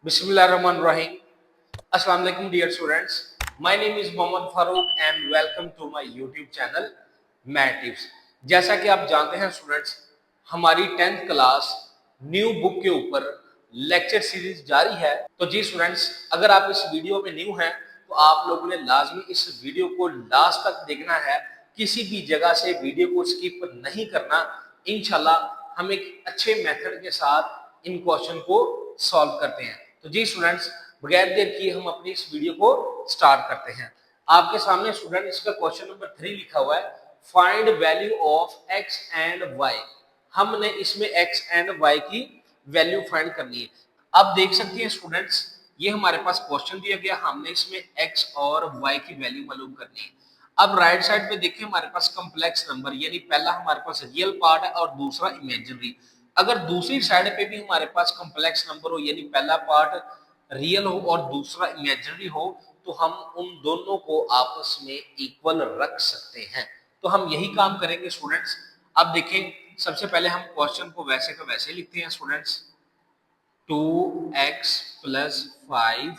Bismillahirrahmanirrahim. Assalamu alaikum dear students. My name is Mohammad Farouk and welcome to my YouTube channel Math Tips. जैसा कि आप जानते हैं students, हमारी 10th class new book के ऊपर लेक्चर सीरीज जारी है। तो जी स्टूडेंट्स, अगर आप इस वीडियो में न्यू हैं तो आप लोगों ने लाजमी इस वीडियो को लास्ट तक देखना है, किसी भी जगह से वीडियो को स्किप नहीं करना। इंशाल्लाह हम एक अच्छे मेथड के साथ इन क्वेश्चन को सॉल्व करते हैं। तो जी स्टूडेंट्स, बगैर देर किए हम अपनी इस वीडियो को स्टार्ट करते हैं। आपके सामने स्टूडेंट इसका क्वेश्चन नंबर 3 लिखा हुआ है, find value of x and y। हमने इसमें x एंड y की वैल्यू फाइंड करनी है। अब देख सकते हैं स्टूडेंट्स, ये हमारे पास क्वेश्चन दिया गया, हमने इसमें x और y की वैल्यू मालूम करनी है। अब राइट साइड पे देखिए हमारे पास कॉम्प्लेक्स नंबर, यानी पहला हमारे पास रियल पार्ट है और दूसरा इमेजिनरी। अगर दूसरी साइड पे भी हमारे पास कॉम्प्लेक्स नंबर हो, यानी पहला पार्ट रियल हो और दूसरा इमेजिनरी हो, तो हम उन दोनों को आपस में इक्वल रख सकते हैं। तो हम यही काम करेंगे स्टूडेंट्स। अब देखें, सबसे पहले हम क्वेश्चन को वैसे का वैसे लिखते हैं students. 2x + 5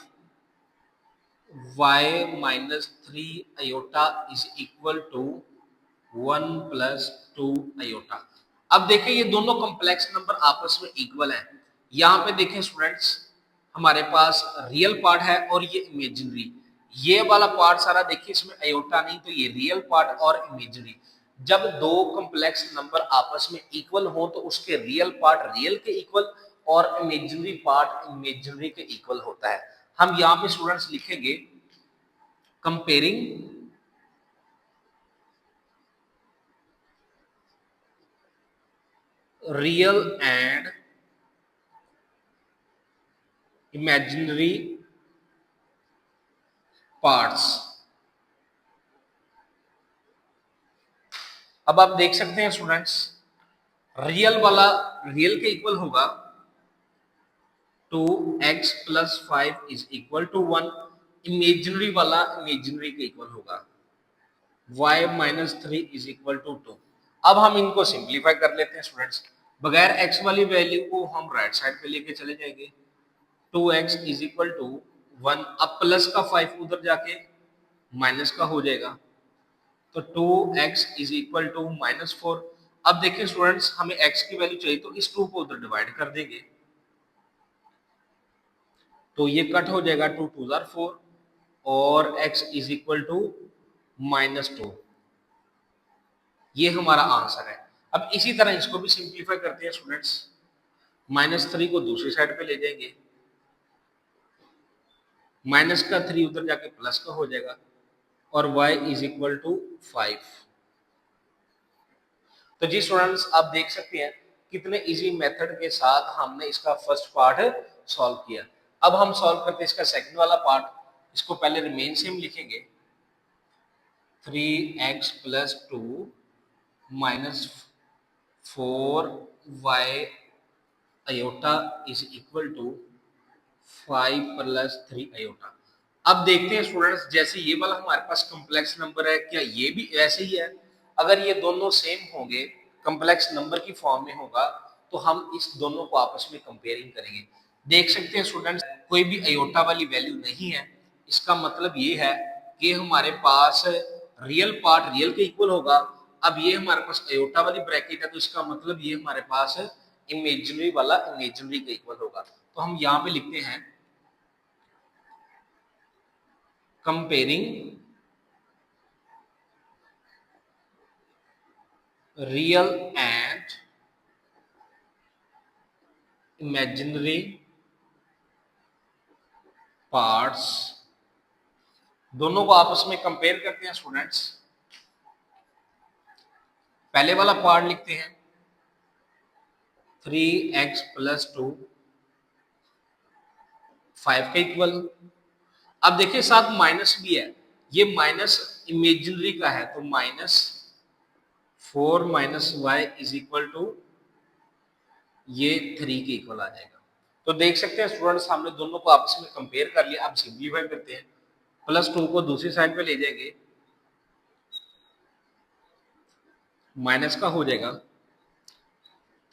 y - 3 iota is equal to 1 + 2 iota। अब देखें ये दोनों कॉम्प्लेक्स नंबर आपस में इक्वल हैं। यहाँ पे देखें स्टूडेंट्स, हमारे पास रियल पार्ट है और ये इमेजिनरी। ये वाला पार्ट सारा देखिए, इसमें आयोटा नहीं, तो ये रियल पार्ट और इमेजिनरी। जब दो कॉम्प्लेक्स नंबर आपस में इक्वल हो तो उसके रियल पार्ट रियल के इक्वल और इमेजिनरी पार्ट इमेजिनरी के इक्वल होता है। हम यहाँ पे स्टूडेंट्स लिखेंगे comparing real and imaginary parts. अब आप देख सकते हैं स्टूडेंट्स, रियल वाला रियल के इक्वल होगा, 2x + 5 = 1। इमेजिनरी वाला इमेजिनरी के इक्वल होगा, y - 3 = 2। अब हम इनको सिंप्लीफाई कर लेते हैं स्टूडेंट्स। बगैर x वाली वैल्यू को हम राइट साइड पे लेके चले जाएंगे। 2x = 1। अब प्लस का 5 उधर जाके माइनस का हो जाएगा, तो 2x = -4। अब देखिए स्टूडेंट्स, हमें x की वैल्यू चाहिए तो इस 2 को उधर डिवाइड कर देंगे, तो ये कट हो जाएगा, 2 2 = 4 और x = -2। ये हमारा आंसर है। अब इसी तरह इसको भी सिंप्लीफाई करते हैं स्टूडेंट्स। -3 को दूसरी साइड पे ले जाएंगे, माइनस का 3 उधर जाके प्लस का हो जाएगा और y = 5। तो जी स्टूडेंट्स, आप देख सकते हैं कितने इजी मेथड के साथ हमने इसका फर्स्ट पार्ट सॉल्व किया। अब हम सॉल्व करते हैं इसका सेकंड वाला पार्ट। इसको पहले रिमेन सेम लिखेंगे, 3x + 2 - 4y iota = 5 + 3 iota। अब देखते हैं स्टूडेंट्स, जैसे ये वाला हमारे पास कॉम्प्लेक्स नंबर है, क्या ये भी ऐसे ही है? अगर ये दोनों सेम होंगे, कॉम्प्लेक्स नंबर की फॉर्म में होगा, तो हम इस दोनों को आपस में कंपेयरिंग करेंगे। देख सकते हैं स्टूडेंट्स, कोई भी आयोटा वाली वैल्यू नहीं है। इसका मतलब ये है कि हमारे पास रियल पार्ट रियल के इक्वल होगा। अब ये हमारे पास आयोटा वाली ब्रैकेट है, तो इसका मतलब ये हमारे पास इमेजिनरी वाला इमेजिनरी के इक्वल होगा। तो हम यहाँ पे लिखते हैं comparing real and imaginary parts. दोनों को आपस में कंपेयर करते हैं स्टूडेंट्स। पहले वाला पार्ट लिखते हैं 3x + 2 5 के इक्वल। अब देखिए साथ माइनस भी है, ये माइनस इमेजिनरी का है, तो -4 - y = ये 3 के इक्वल आ जाएगा। तो देख सकते हैं स्टूडेंट्स, हमने दोनों को आपस में कंपेयर कर लिया। अब सिंप्लीफाई करते हैं, +2 को दूसरी साइड पे ले जाएंगे, माइनस का हो जाएगा,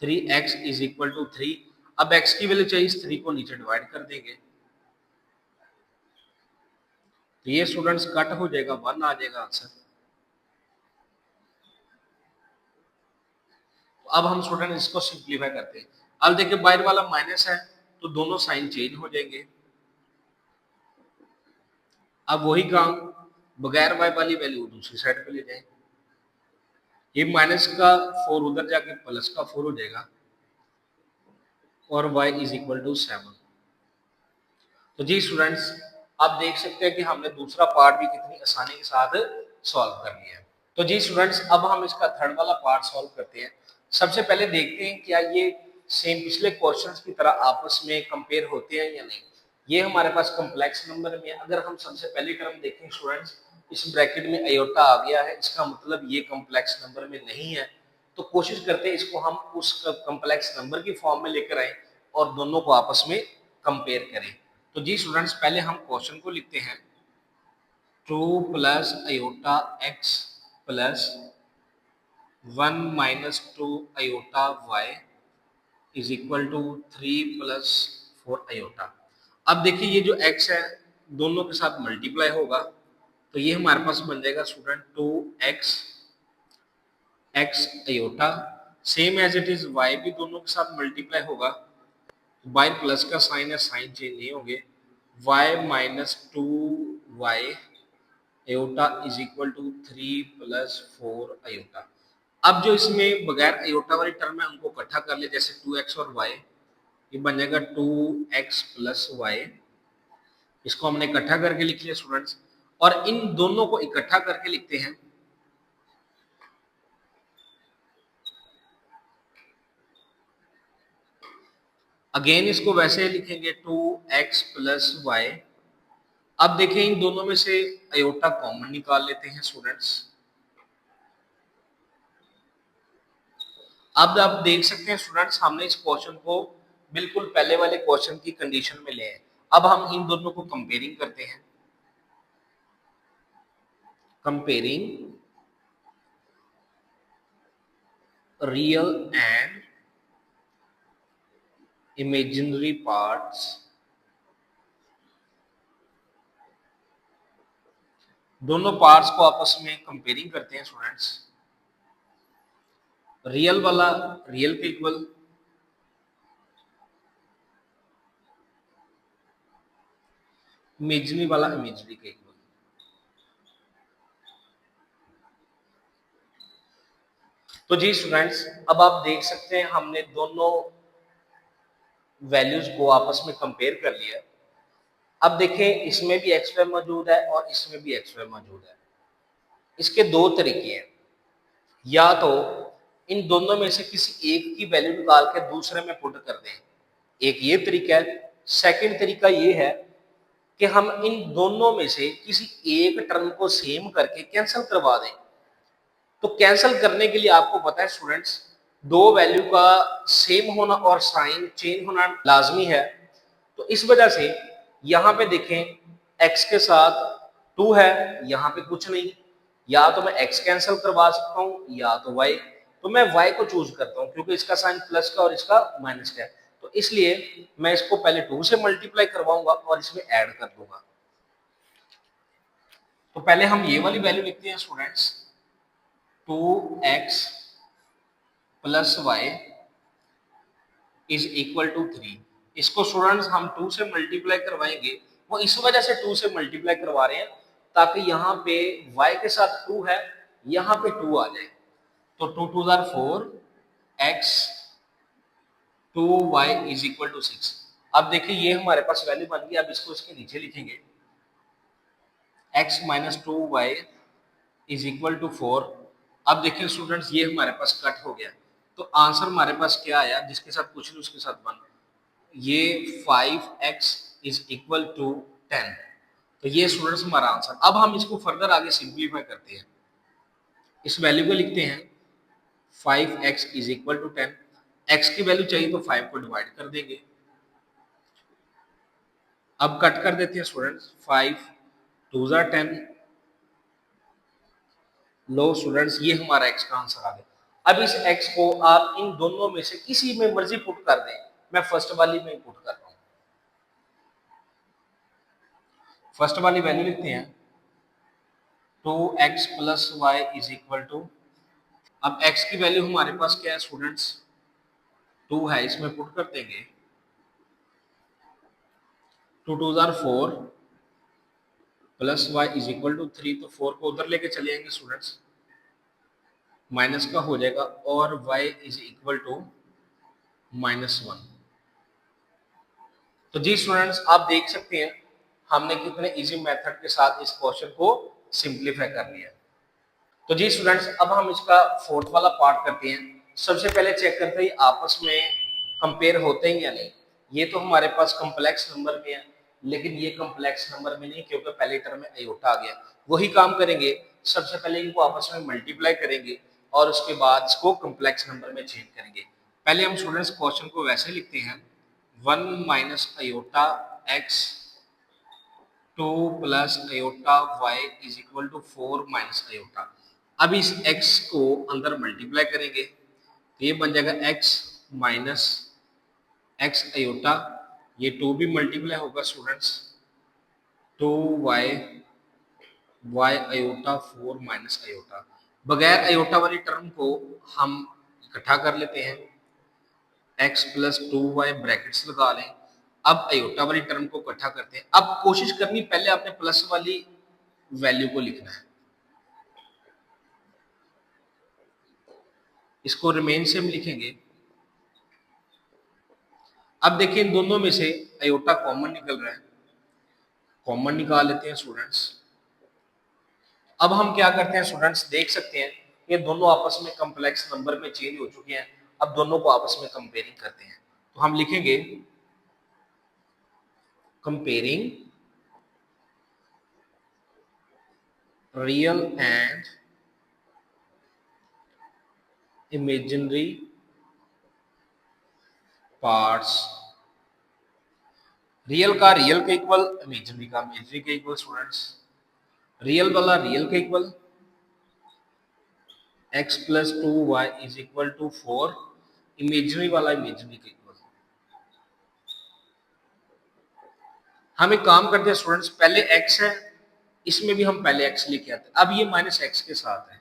3x = 3। अब x की वैल्यू चाहिए, इस 3 को नीचे डिवाइड कर देंगे, तो ये स्टूडेंट्स कट हो जाएगा, 1 आ जाएगा आंसर। अब हम स्टूडेंट इसको सिंप्लीफाई करते हैं। अब देखिए बाहर वाला माइनस है तो दोनों साइन चेंज हो जाएंगे। अब वही काम बगैर वाई वाली वैल्यू दूसरी साइड पे ले जाए, ये माइनस का 4 उधर जाके प्लस का 4 हो जाएगा और y इज इक्वल टू 7। तो जी स्टूडेंट्स आप देख सकते हैं कि हमने दूसरा पार्ट भी कितनी आसानी के साथ सॉल्व कर लिया है। तो जी स्टूडेंट्स अब हम इसका थर्ड वाला पार्ट सॉल्व करते हैं। सबसे पहले देखते हैं क्या ये सेम पिछले क्वेश्चंस की तरह आपस में कंपेयर होते हैं या नहीं। ये हमारे पास कॉम्प्लेक्स नंबर में, अगर हम सबसे पहली टर्म देखें स्टूडेंट्स, इस ब्रैकेट में आयोटा आ गया है, इसका मतलब ये कॉम्प्लेक्स नंबर में नहीं है। तो कोशिश करते हैं इसको हम उस कॉम्प्लेक्स नंबर की फॉर्म में लेकर आए और दोनों को आपस में कंपेयर करें। तो जी स्टूडेंट्स पहले हम क्वेश्चन को लिखते हैं, 2 plus iota x plus 1 minus 2 iota y is equal to 3 plus 4 iota. अब देखिए ये जो x है दोनों के साथ मल्टीप्लाई होगा तो ये हमारे पास बन जाएगा student 2x x iota, same as it is y भी दोनों के साथ मल्टीप्लाई होगा, बाय प्लस का साइन है, साइन चेंज नहीं होंगे, y minus 2y iota is equal to 3 plus 4 iota. अब जो इसमें बगैर आयोटा वाली टर्म है उनको इकट्ठा कर ले, जैसे 2x और y, ये बन जाएगा 2x प्लस y, इसको हमने इकट्ठा करके लिख लिया स्टूडेंट्स। और इन दोनों को इकट्ठा करके लिखते हैं, अगेन इसको वैसे लिखेंगे 2x प्लस y। अब देखें इन दोनों में से आयोटा कॉमन निकाल लेते हैं स्टूडेंट्स। अब आप देख सकते हैं स्टूडेंट्स हमने इस क्वेश्चन को बिल्कुल पहले वाले क्वेश्चन की कंडीशन में ले आए। अब हम इन दोनों को कंपेयरिंग करते हैं, comparing real and imaginary parts, दोनों पार्ट्स को आपस में कंपेयरिंग करते हैं स्टूडेंट्स। रियल वाला रियल के इक्वल, इमेजिनरी वाला इमेजिनरी के इक्वल। तो जी स्टूडेंट्स अब आप देख सकते हैं हमने दोनों वैल्यूज को आपस में कंपेयर कर लिया। अब देखें इसमें भी एक्स वाई मौजूद है और इसमें भी एक्स वाई मौजूद है। इसके दो तरीके हैं, या तो इन दोनों में से किसी एक की वैल्यू निकाल के दूसरे में पुट कर दें, एक ये तरीका है। सेकंड तरीका ये है कि हम इन दोनों में से किसी एक टर्म को सेम करके कैंसिल करवा दें। तो कैंसिल करने के लिए आपको पता है स्टूडेंट्स दो वैल्यू का सेम होना और साइन चेंज होना लाजमी है। तो इस वजह से यहाँ पे देखें x के साथ 2 है, यहाँ पे कुछ नहीं, या तो मैं x कैंसिल करवा सकता हूँ या तो y। तो मैं y को चूज करता हूँ क्योंकि इसका साइन प्लस का और इसका माइनस का है, तो इसलिए मैं इसको पहले 2 से मल्टीप्लाई करवाऊंगा और इसमें ऐड कर दूंगा। तो पहले हम ये वाली वैल्यू लिखते हैं students, 2x plus y is equal to 3। इसको स्टूडेंट्स हम 2 से मल्टीप्लाई करवाएंगे, वो इस वजह से 2 से मल्टीप्लाई करवा रहे हैं ताकि यहाँ पे y के साथ 2 है, यहाँ पे 2 आ जाए। तो 2 2 are 4, x 2y is equal to 6। अब देखिए ये हमारे पास वैल्यू बन गई। अब इसको इसके नीचे लिखेंगे, x minus 2y is equal to 4। अब देखिए स्टूडेंट्स ये हमारे पास कट हो गया, तो आंसर हमारे पास क्या आया, जिसके साथ कुछ नहीं उसके साथ 1, ये 5x इज इक्वल टू 10। तो ये स्टूडेंट्स हमारा आंसर। अब हम इसको फर्दर आगे सिंप्लीफाई करते हैं, इस वैल्यू को लिखते हैं 5x is equal to 10। x की वैल्यू चाहिए तो 5 को डिवाइड कर देंगे। अब कट कर देते हैं स्टूडेंट्स, 5 2 जार 10। लो स्टूडेंट्स ये हमारा x का आंसर आ गया। अब इस x को आप इन दोनों में से किसी में मर्जी पुट कर दें, मैं फर्स्ट वाली में पुट कर रहा हूं। फर्स्ट वाली वैल्यू लिखते हैं 2x plus y is equal to, अब x की वैल्यू हमारे पास क्या है स्टूडेंट्स, 2 है, इसमें पुट कर देंगे, 2 टू जार 4 plus y is equal to 3, तो 4 को उधर लेके चले जाएंगे स्टूडेंट्स, माइनस का हो जाएगा, और y इज इक्वल टू -1। तो जी स्टूडेंट्स आप देख सकते हैं हमने कितने इजी मेथड के साथ इस क्वेश्चन को सिंप्लीफाई कर लिया। तो जी स्टूडेंट्स अब हम इसका फोर्थ वाला पार्ट करते हैं। सबसे पहले चेक करते हैं आपस में कंपेयर होते हैं या नहीं। ये तो हमारे पास कॉम्प्लेक्स नंबर में है, लेकिन ये कॉम्प्लेक्स नंबर में नहीं क्योंकि पहले टर्म में आयोटा आ गया। वही काम करेंगे, सबसे पहले इनको आपस में मल्टीप्लाई करेंगे और उसके बाद इसको कॉम्प्लेक्स नंबर में चेंज करेंगे। पहले हम स्टूडेंट्स क्वेश्चन को वैसे लिखते हैं, 1 minus iota x 2 plus iota y is equal to 4 minus iota. अब इस x को अंदर मल्टीप्लाई करेंगे तो ये बन जाएगा x माइनस एक्स आयोटा, ये 2 भी मल्टीप्लाई होगा students, 2y y iota 4 minus iota. बगैर आयोटा वाली टर्म को हम इकट्ठा कर लेते हैं, x प्लस 2y ब्रैकेट्स लगा लें। अब आयोटा वाली टर्म को इकट्ठा करते हैं। अब कोशिश करनी पहले आपने प्लस वाली वैल्यू को लिखना है, इसको रिमेन से हम लिखेंगे। अब देखिए इन दोनों में से आयोटा कॉमन निकल रहा है, कॉमन निकाल लेते हैं स्टूडेंट्स। अब हम क्या करते हैं स्टूडेंट्स, देख सकते हैं ये दोनों आपस में कॉम्प्लेक्स नंबर में चेंज हो चुके हैं। अब दोनों को आपस में कंपेयरिंग करते हैं, तो हम लिखेंगे comparing real and imaginary parts. Real का रियल के इक्वल, इमेजिनरी का इमेजिनरी के इक्वल स्टूडेंट्स। रियल वाला रियल के equal, x plus 2y is equal to 4, imaginary वाला इमेजिनरी के इक्वल। हम एक काम करते हैं स्टूडेंट्स, पहले x है, इसमें भी हम पहले x लेके आते हैं। अब ये माइनस एक्स के साथ है,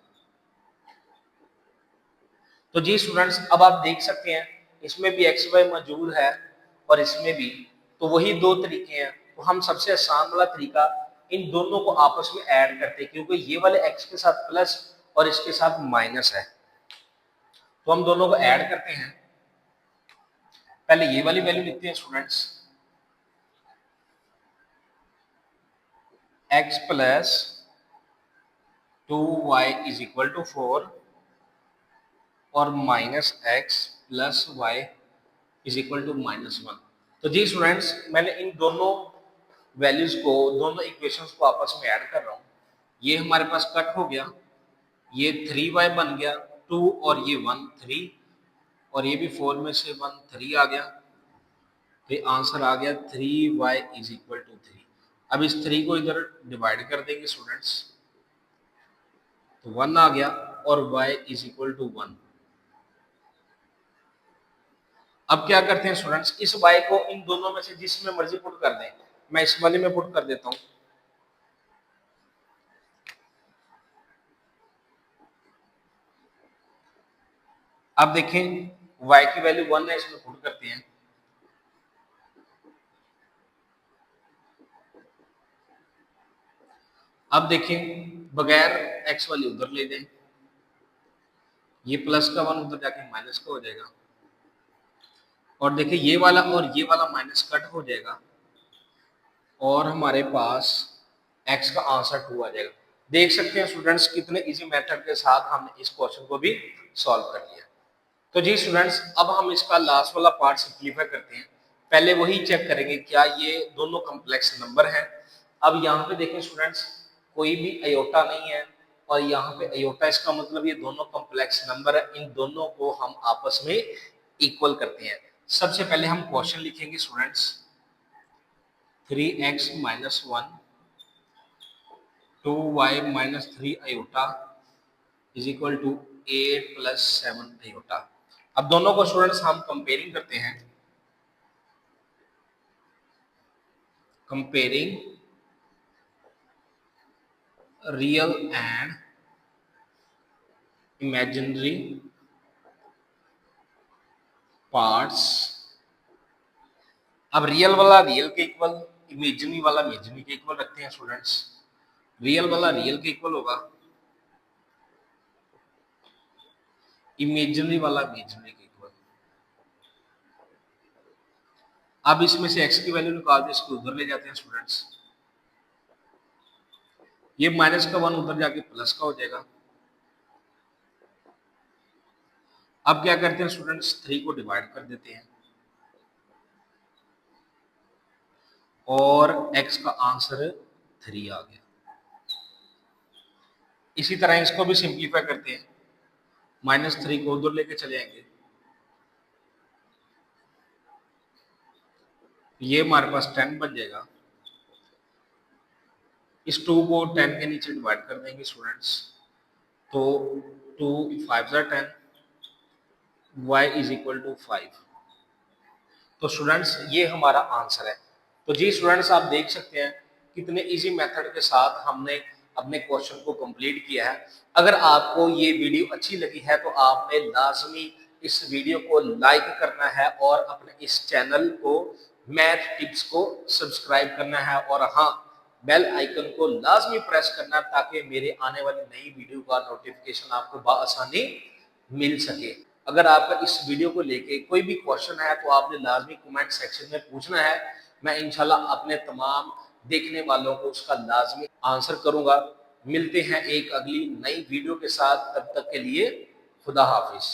तो जी स्टूडेंट्स अब आप देख सकते हैं इसमें भी एक्स वाई मौजूद है और इसमें भी, तो वही दो तरीके हैं। तो हम सबसे आसान वाला तरीका इन दोनों को आपस में ऐड करते हैं, क्योंकि ये वाले एक्स के साथ प्लस और इसके साथ माइनस है, तो हम दोनों को ऐड करते हैं। पहले ये वाली वैल्यू लिखते हैं students, x plus 2y is equal to 4 और minus x plus y is equal to -1। तो जी स्टूडेंट्स मैंने इन दोनों वैल्यूज को, दोनों इक्वेशंस को आपस में ऐड कर रहा हूँ। ये हमारे पास कट हो गया, ये 3y बन गया 2 और ये 1 3, और ये भी 4 में से 1 3 आ गया, तो आंसर आ गया 3y इज इक्वल टू 3। अब इस 3 को इधर डिवाइड कर देंगे स्टूडेंट्स, तो 1 आ गया और y इज इक्वल टू 1। अब क्या करते हैं स्टूडेंट्स, इस y को इन दोनों में से जिसमें मर्जी पुट कर दें। मैं इस वाले में पुट कर देता हूं, अब देखें y की वैल्यू 1 है, इसमें पुट करते हैं। अब देखें बगैर x वाली उधर ले दें, ये प्लस का 1 उधर जाके माइनस का हो जाएगा, और देखिए ये वाला और ये वाला माइनस कट हो जाएगा और हमारे पास x का आंसर 2 आ जाएगा। देख सकते हैं स्टूडेंट्स कितने इजी मेथड के साथ हमने इस क्वेश्चन को भी सॉल्व कर लिया। तो जी स्टूडेंट्स अब हम इसका लास्ट वाला पार्ट सिंप्लीफाई करते हैं। पहले वही चेक करेंगे क्या ये दोनों कॉम्प्लेक्स नंबर हैं। अब यहाँ पे देखें स्टूडेंट्स कोई भी अयोटा नहीं है, और यहाँ पे अयोटा, इसका मतलब ये दोनों कॉम्प्लेक्स नंबर है। इन दोनों को हम आपस में इक्वल करते हैं। सबसे पहले हम क्वेश्चन लिखेंगे students, 3x minus 1 2y minus 3 iota is equal to 8 plus 7 iota. अब दोनों को स्टूडेंट्स हम कंपेयरिंग करते हैं, comparing real and imaginary parts. अब रियल वाला रियल के इक्वल, इमेजिनरी वाला इमेजिनरी के इक्वल रखते हैं स्टूडेंट्स। रियल वाला रियल के इक्वल होगा, इमेजिनरी वाला इमेजिनरी के इक्वल। अब इसमें से x की वैल्यू निकाल दे, इसको उधर ले जाते हैं स्टूडेंट्स। ये माइनस का 1 उधर जाके प्लस का हो जाएगा। अब क्या करते हैं स्टूडेंट्स, 3 को डिवाइड कर देते हैं और x का आंसर 3 आ गया। इसी तरह इसको भी सिंप्लीफाई करते हैं, -3 को उधर लेके चले आएंगे, ये हमारे पास 10 बन जाएगा। इस 2 को 10 के नीचे डिवाइड कर देंगे स्टूडेंट्स, तो 2 5 10, y इज इक्वल टू 5। तो स्टूडेंट्स ये हमारा आंसर है। तो जी स्टूडेंट्स आप देख सकते हैं कितने इजी मेथड के साथ हमने अपने क्वेश्चन को कंप्लीट किया है। अगर आपको ये वीडियो अच्छी लगी है तो आपने लाजमी इस वीडियो को लाइक करना है और अपने इस चैनल को मैथ टिप्स को सब्सक्राइब करना है, और हाँ बेल आइकन को लाजमी प्रेस करना ताकि मेरे आने वाली नई वीडियो का नोटिफिकेशन आपको बआसानी मिल सके। अगर आपका इस वीडियो को लेके कोई भी क्वेश्चन है तो आपने लाजमी कमेंट सेक्शन में पूछना है, मैं इंशाल्लाह अपने तमाम देखने वालों को उसका लाजमी आंसर करूंगा। मिलते हैं एक अगली नई वीडियो के साथ, तब तक के लिए खुदा हाफिज।